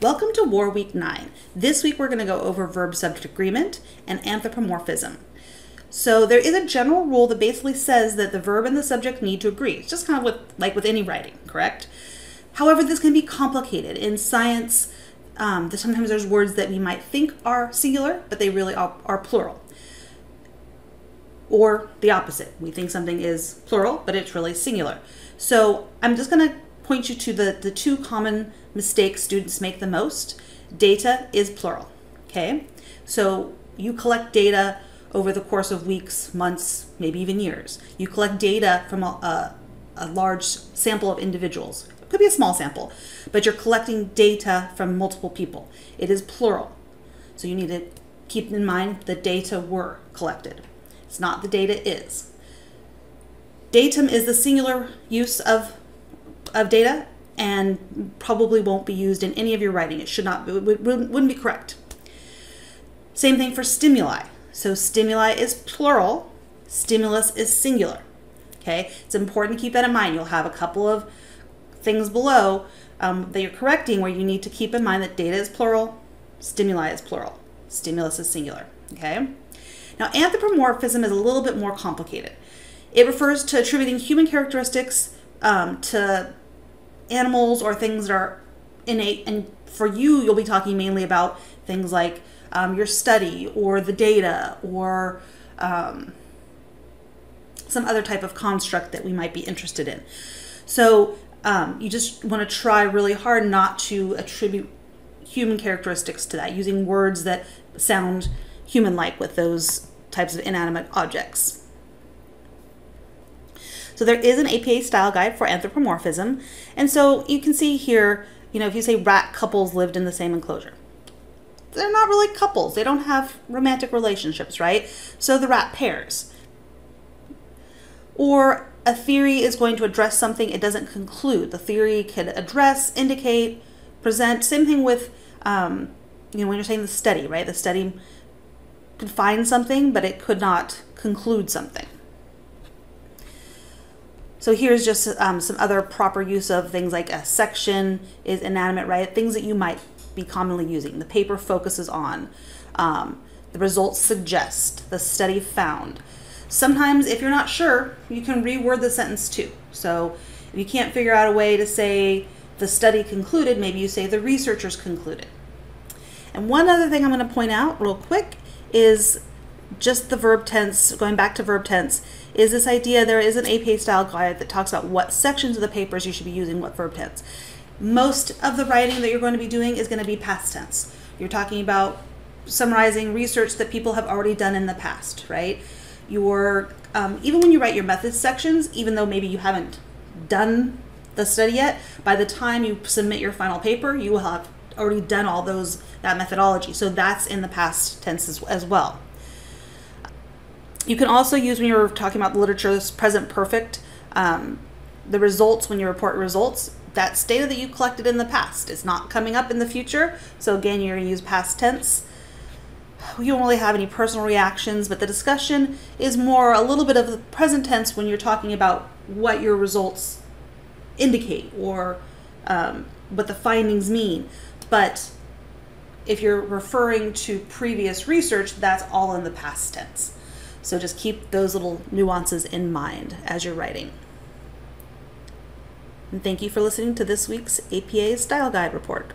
Welcome to War Week 9. This week we're going to go over verb-subject agreement and anthropomorphism. So there is a general rule that basically says that the verb and the subject need to agree. It's just kind of like with any writing, correct? However, this can be complicated. In science, sometimes there's words that we might think are singular, but they really are plural. Or the opposite. We think something is plural, but it's really singular. So I'm just going to point you to the two common mistakes students make the most. Data is plural, okay? So you collect data over the course of weeks, months, maybe even years. You collect data from a large sample of individuals. It could be a small sample, but you're collecting data from multiple people. It is plural. So you need to keep in mind the data were collected. It's not the data is. Datum is the singular use of data and probably won't be used in any of your writing. It should not, wouldn't be correct. Same thing for stimuli. So stimuli is plural, stimulus is singular. Okay, it's important to keep that in mind. You'll have a couple of things below that you're correcting where you need to keep in mind that data is plural, stimuli is plural, stimulus is singular. Okay. Now anthropomorphism is a little bit more complicated. It refers to attributing human characteristics to animals or things that are innate, and for you'll be talking mainly about things like your study or the data or some other type of construct that we might be interested in. So you just want to try really hard not to attribute human characteristics to that, using words that sound human-like with those types of inanimate objects. So there is an APA style guide for anthropomorphism. And so you can see here, if you say rat couples lived in the same enclosure, they're not really couples. They don't have romantic relationships, right? So the rat pairs. Or a theory is going to address something it doesn't conclude. The theory could address, indicate, present. Same thing with, when you're saying the study, right? The study could find something, but it could not conclude something. So here's just some other proper use of things like a section is inanimate, right? Things that you might be commonly using. The paper focuses on, the results suggest, the study found. Sometimes if you're not sure, you can reword the sentence too. So if you can't figure out a way to say the study concluded, maybe you say the researchers concluded. And one other thing I'm going to point out real quick is just the verb tense, going back to verb tense, is this idea there is an APA style guide that talks about what sections of the papers you should be using what verb tense. Most of the writing that you're going to be doing is going to be past tense. You're talking about summarizing research that people have already done in the past, right? Even when you write your methods sections, even though maybe you haven't done the study yet, by the time you submit your final paper, you will have already done all that methodology. So that's in the past tense as well. You can also use, when you're talking about the literature, this present perfect, the results, when you report results, that's data that you collected in the past. It's not coming up in the future. So again, you're going to use past tense. You don't really have any personal reactions, but the discussion is more a little bit of the present tense when you're talking about what your results indicate or what the findings mean. But if you're referring to previous research, that's all in the past tense. So just keep those little nuances in mind as you're writing. And thank you for listening to this week's APA Style Guide Report.